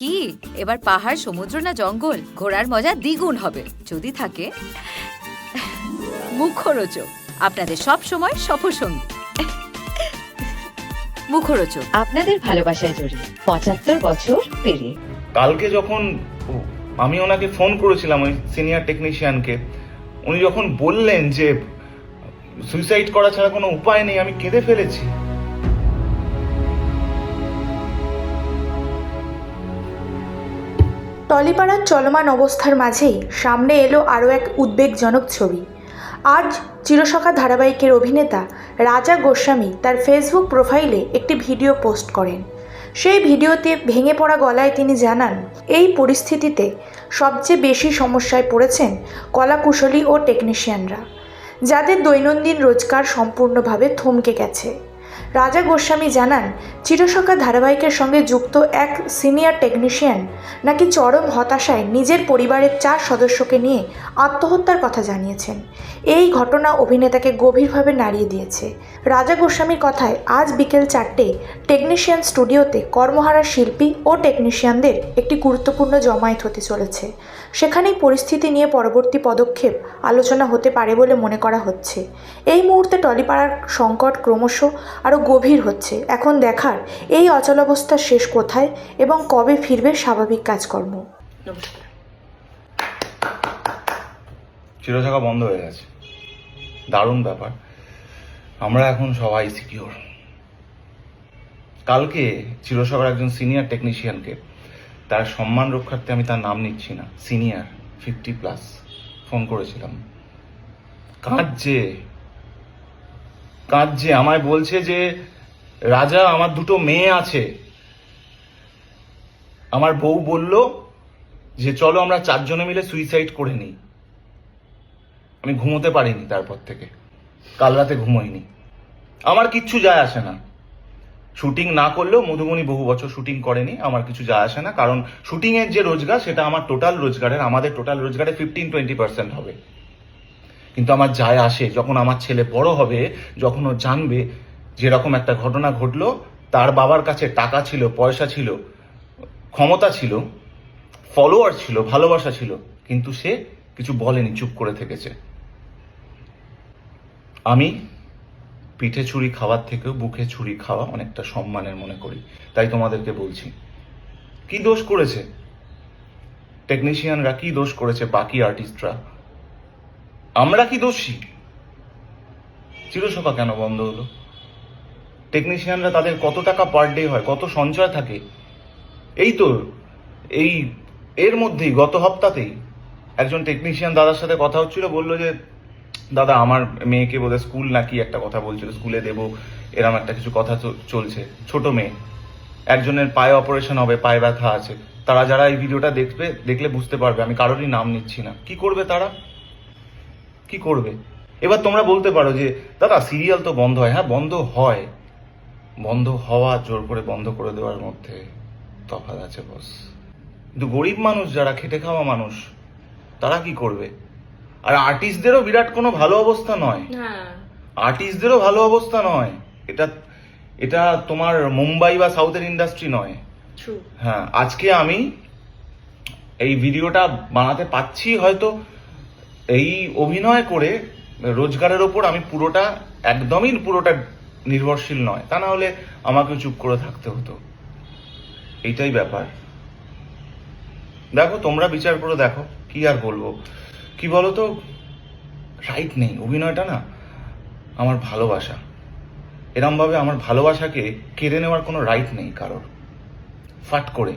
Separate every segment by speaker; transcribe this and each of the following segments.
Speaker 1: কি এবার পাহাড়, সমুদ্র না জঙ্গল, ঘোরার মজা দ্বিগুণ হবে যদি থাকে মুখরোচক, আপনাদের সব সময় সফরসঙ্গী। মুখরোচক
Speaker 2: আপনাদের ভালোবাসায় জড়িয়ে 75 বছর পেরিয়ে।
Speaker 3: কালকে যখন আমি ওনাকে ফোন করেছিলাম, ওই সিনিয়র টেকনিশিয়ানকে, উনি যখন বললেন যে সুইসাইড করা ছাড়া কোনো উপায় নেই, আমি কেঁদে ফেলেছি।
Speaker 4: টলিপাড়ার চলমান অবস্থার মাঝেই সামনে এলো আরও এক উদ্বেগজনক ছবি। আজ চিরসখা ধারাবাহিকের অভিনেতা রাজা গোস্বামী তার ফেসবুক প্রোফাইলে একটি ভিডিও পোস্ট করেন। সেই ভিডিওতে ভেঙে পড়া গলায় তিনি জানান, এই পরিস্থিতিতে সবচেয়ে বেশি সমস্যায় পড়েছেন কলাকুশলী ও টেকনিশিয়ানরা, যাদের দৈনন্দিন রোজগার সম্পূর্ণভাবে থমকে গেছে। রাজা গোস্বামী জানান, চিরসখা ধারাবাহিকের সঙ্গে যুক্ত এক সিনিয়র টেকনিশিয়ান নাকি চরম হতাশায় নিজের পরিবারের 4 সদস্যকে নিয়ে আত্মহত্যার কথা জানিয়েছেন। এই ঘটনা অভিনেতাকে গভীরভাবে নাড়িয়ে দিয়েছে। রাজা গোস্বামীর কথায় আজ বিকেল 4টে টেকনিশিয়ান স্টুডিওতে কর্মহারা শিল্পী ও টেকনিশিয়ানদের একটি গুরুত্বপূর্ণ জমায়েত হতে চলেছে। সেখানেই পরিস্থিতি নিয়ে পরবর্তী পদক্ষেপ আলোচনা হতে পারে বলে মনে করা হচ্ছে। এই মুহূর্তে টলিপাড়ার সংকট ক্রমশ আরও গভীর হচ্ছে। এখন দেখার এই অচলাবস্থার শেষ কোথায় এবং কবে ফিরবে স্বাভাবিক কাজকর্ম।
Speaker 3: চিরসখা বন্ধ হয়ে গেছে, দারুণ ব্যাপার। আমরা এখন সবাই সিকিউর। কালকে চিরসখার একজন সিনিয়র টেকনিশিয়ানকে, তার সম্মান রক্ষার্থে আমি তার নাম নিচ্ছি না, সিনিয়র 50+ ফোন করেছিলাম। কাঁদছে আমায় বলছে যে রাজা, আমার 2টো মেয়ে আছে, আমার বউ বলল যে চলো আমরা 4 জনে মিলে সুইসাইড করে নিই। আমি ঘুমোতে পারিনি, তারপর থেকে কাল রাতে ঘুমোইনি। আমার কিচ্ছু যায় আসে না, শুটিং না করলেও মধুবনী বহু বছর শুটিং করেনি, আমার কিছু যায় আসে না, কারণ শুটিং এর যে রোজগার সেটা আমার টোটাল রোজগারের, আমাদের টোটাল রোজগারে 15-20% হবে। কিন্তু আমার যায় আসে যখন আমার ছেলে বড় হবে, যখন ও জানবে যেরকম একটা ঘটনা ঘটলো, তার বাবার কাছে টাকা ছিল, পয়সা ছিল, ক্ষমতা ছিল, ফলোয়ার ছিল, ভালোবাসা ছিল, কিন্তু সে কিছু বলেনি, চুপ করে থেকেছে। আমি পিঠে ছুরি খাওয়ার থেকেও বুকে ছুরি খাওয়া অনেকটা সম্মানের মনে করি। তাই তোমাদেরকে বলছি, কি দোষ করেছে টেকনিশিয়ানরা, কি দোষ করেছে বাকি আর্টিস্টরা? আমরা কি দোষী? চিরসখা কেন বন্ধ হলো? টেকনিশিয়ানরা, তাদের কত টাকা পার ডে হয়, কত সঞ্চয় থাকে? এই তো এর মধ্যেই গত সপ্তাহেই একজন টেকনিশিয়ান দাদার সাথে কথা হচ্ছিল, বললো যে দাদা, আমার মেয়েকে বোধহয় স্কুল নাকি একটা কথা বলছিল, স্কুলে দেবো, এরম একটা কিছু কথা চলছে। ছোট মেয়ে, একজনের পায়ে অপারেশন হবে, পায়ে ব্যথা আছে। তারা যারা এই ভিডিওটা দেখলে বুঝতে পারবে, আমি কারোরই নাম নিচ্ছি না। কি করবে তারা, কি করবে? এবার তোমরা বলতে পারো যে দাদা, সিরিয়াল তো বন্ধ হয়। হ্যাঁ, বন্ধ হয়, বন্ধ হওয়া জোর করে বন্ধ করে দেওয়ার মধ্যে তফাৎ আছে বস। কিন্তু গরিব মানুষ, যারা খেটে খাওয়া মানুষ, তারা কি করবে? আর আর্টিস্টদেরও বিরাট কোনো ভালো অবস্থা নয়, আর্টিস্টদেরও ভালো অবস্থা নয়। এটা তোমার মুম্বাই বা সাউথের ইন্ডাস্ট্রি নয়। হ্যাঁ, আজকে আমি এই ভিডিওটা বানাতে পাচ্ছি হয়তো এই অভিনয় করে, রোজগারের ওপর আমি একদমই পুরোটা নির্ভরশীল নয়, তা না হলে আমাকে চুপ করে থাকতে হতো। এইটাই ব্যাপার। দেখো, তোমরা বিচার করে দেখো, কি আর বলবো। কি বলো তো, রাইট নেই অভিনয়টা, না আমার ভালোবাসা, এরম ভাবে আমার ভালোবাসাকে কেড়ে নেওয়ার কোনো রাইট নেই কারোর। ফাট করে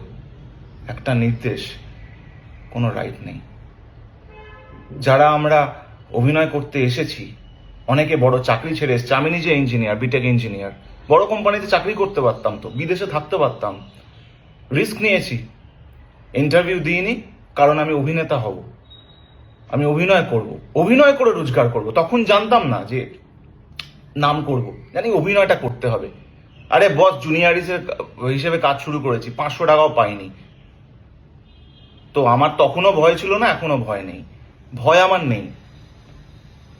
Speaker 3: একটা নির্দেশ, কোনো রাইট নেই। যারা আমরা অভিনয় করতে এসেছি, অনেকে বড় চাকরি ছেড়ে এসেছে। আমি নিজে ইঞ্জিনিয়ার, বিটেক ইঞ্জিনিয়ার, বড় কোম্পানিতে চাকরি করতে পারতাম, তো বিদেশে থাকতে পারতাম। রিস্ক নিয়েছি, ইন্টারভিউ দিইনি, কারণ আমি অভিনেতা হব, আমি অভিনয় করব, অভিনয় করে রোজগার করব। তখন জানতাম না যে নাম করব, জানি অভিনয়টা করতে হবে। আরে বস, জুনিয়র হিসেবে কাজ শুরু করেছি, 500 টাকাও পাইনি। তো আমার তখনও ভয় ছিল না, এখনো ভয় নেই। ভয় আমার নেই।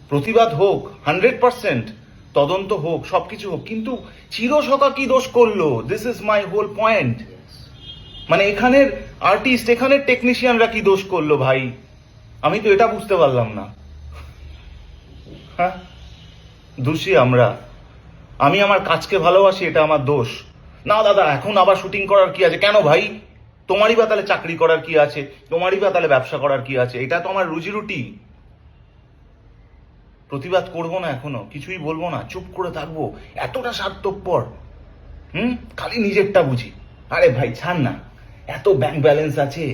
Speaker 3: প্রতিবাদ হোক 100%, তদন্ত হোক, সবকিছু হোক, কিন্তু চিরসখা কি দোষ করলো? This is my whole point. মানে এখানের আর্টিস্ট, এখানের টেকনিশিয়ানরা কি দোষ করলো ভাই? আমি তো এটা বুঝতে পারলাম না। হ্যাঁ, দোষী আমরা। আমি আমার কাজকে ভালোবাসি, এটা আমার দোষ না? দাদা এখন আবার শুটিং করার কি আছে? কেন ভাই? তোমারই বা তাহলে চাকরি করার কি আছে? তোমারই বা তাহলে ব্যবসা করার কি আছে? এটা তো আমার রুজি রুটি। প্রতিবাদ করবো না, এখনো কিছুই বলবো না, চুপ করে থাকবো? এতটা স্বার্থপর? খালি নিজেরটা বুঝি। আরে ভাই ছাড় না, এত ব্যাংক ব্যালেন্স আছে,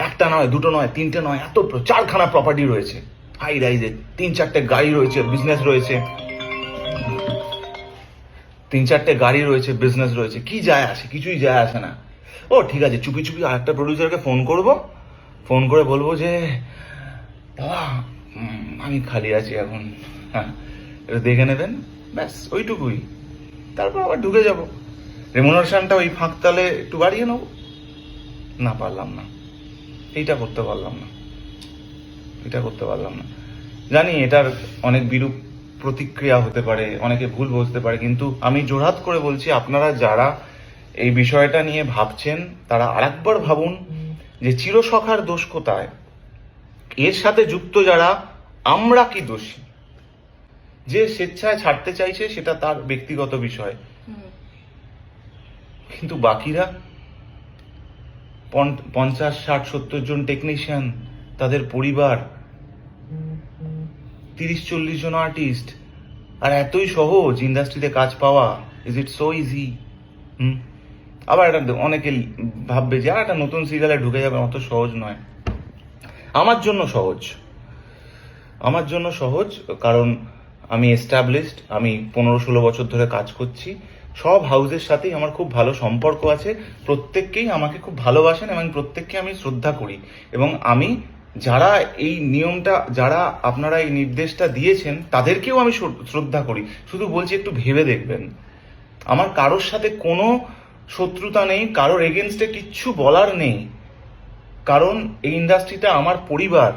Speaker 3: একটা নয়, দুটো নয়, তিনটে নয়, এত 4খানা প্রপার্টি রয়েছে, হাই রাইজে 3-4টে গাড়ি রয়েছে, বিজনেস রয়েছে, 3-4টে গাড়ি রয়েছে, বিজনেস রয়েছে, কি যায় আসে? কিছুই যায় আসে না। ও ঠিক আছে, চুপি চুপি আরেকটা প্রডিউসারকে ফোন করব, ফোন করে বলবো যে বাবা আমি খালি আছি এখন, হ্যাঁ এটা দেখে নেবেন, ব্যাস ওইটুকুই। তারপর আবার ঢুকে যাব, রেমুনারেশনটা ওই ফাঁকতালে একটু বাড়িয়ে নেব। না, পারলাম না, এইটা করতে পারলাম না, এটা করতে পারলাম না। জানি এটার অনেক বিরূপ প্রতিক্রিয়া হতে পারে, অনেকে ভুল বুঝতে পারে, কিন্তু আমি জোরহাত করে বলছি, আপনারা যারা এই বিষয়টা নিয়ে ভাবছেন তারা আরেকবার ভাবুন যে চিরসখার দোষ কোথায়, এর সাথে যুক্ত যারা, আমরা কি দোষী? যে স্বেচ্ছায় ছাড়তে চাইছে সেটা তার ব্যক্তিগত বিষয়, কিন্তু বাকিরা 50, 60, 70 জন টেকনিশিয়ান, তাদের পরিবার, 30-40 জন আর্টিস্ট, আর এতই সহজ ইন্ডাস্ট্রিতে কাজ পাওয়া। Is it so easy? আবার এটা অনেকে ভাববে যে একটা নতুন সিরিয়ালে ঢুকে যাবে, অত সহজ নয়। আমার জন্য সহজ, আমার জন্য সহজ, কারণ আমি এস্টাবলিশড, আমি 15-16 বছর ধরে কাজ করছি, সব হাউসের সাথেই আমার খুব ভালো সম্পর্ক আছে, প্রত্যেককেই আমাকে খুব ভালোবাসেন এবং প্রত্যেককে আমি শ্রদ্ধা করি। এবং আমি যারা এই নিয়মটা, যারা আপনারা এই নির্দেশটা দিয়েছেন তাদেরকেও আমি শ্রদ্ধা করি। শুধু বলছি একটু ভেবে দেখবেন, আমার কারোর সাথে কোনো শত্রুতা নেই, কারোর এগেনস্টে কিচ্ছু বলার নেই, কারণ এই ইন্ডাস্ট্রিটা আমার পরিবার।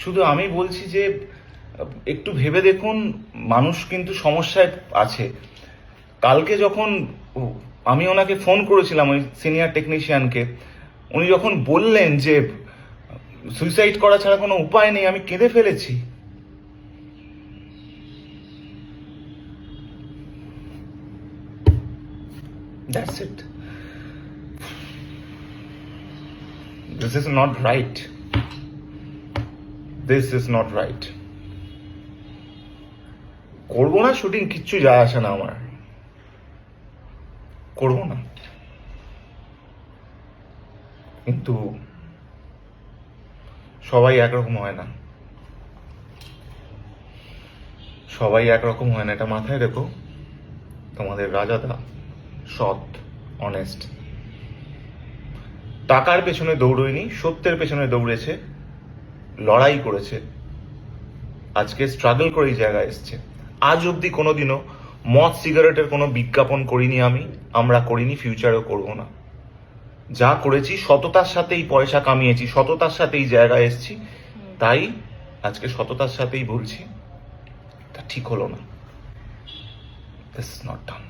Speaker 3: শুধু আমি বলছি যে একটু ভেবে দেখুন, মানুষ কিন্তু সমস্যায় আছে। কালকে যখন আমি ওনাকে ফোন করেছিলাম, ওই সিনিয়র টেকনিশিয়ানকে, উনি যখন বললেন যে সুইসাইড করা ছাড়া কোনো উপায় নেই, আমি কেঁদে ফেলেছি। That's it. This is not right. This is not right. করবো না শুটিং, কিচ্ছু যায় আসে না আমার, করবো না। কিন্তু সবাই একরকম হয় না, সবাই একরকম হয় না, এটা মাথায় রেখো। তোমাদের রাজাদা সৎ, অনেস্ট, টাকার পেছনে দৌড়য়নি, সত্যের পেছনে দৌড়েছে, লড়াই করেছে, আজকে স্ট্রাগল করে এই জায়গায় এসছে। আজ অব্দি কোনোদিনও মদ সিগারেটের কোনো বিজ্ঞাপন করিনি আমরা করিনি, ফিউচারেও করবো না। যা করেছি সততার সাথেই পয়সা কামিয়েছি, সততার সাথে এই জায়গায় এসছি, তাই আজকে সততার সাথেই বলছি, তা ঠিক হলো না। This is not done.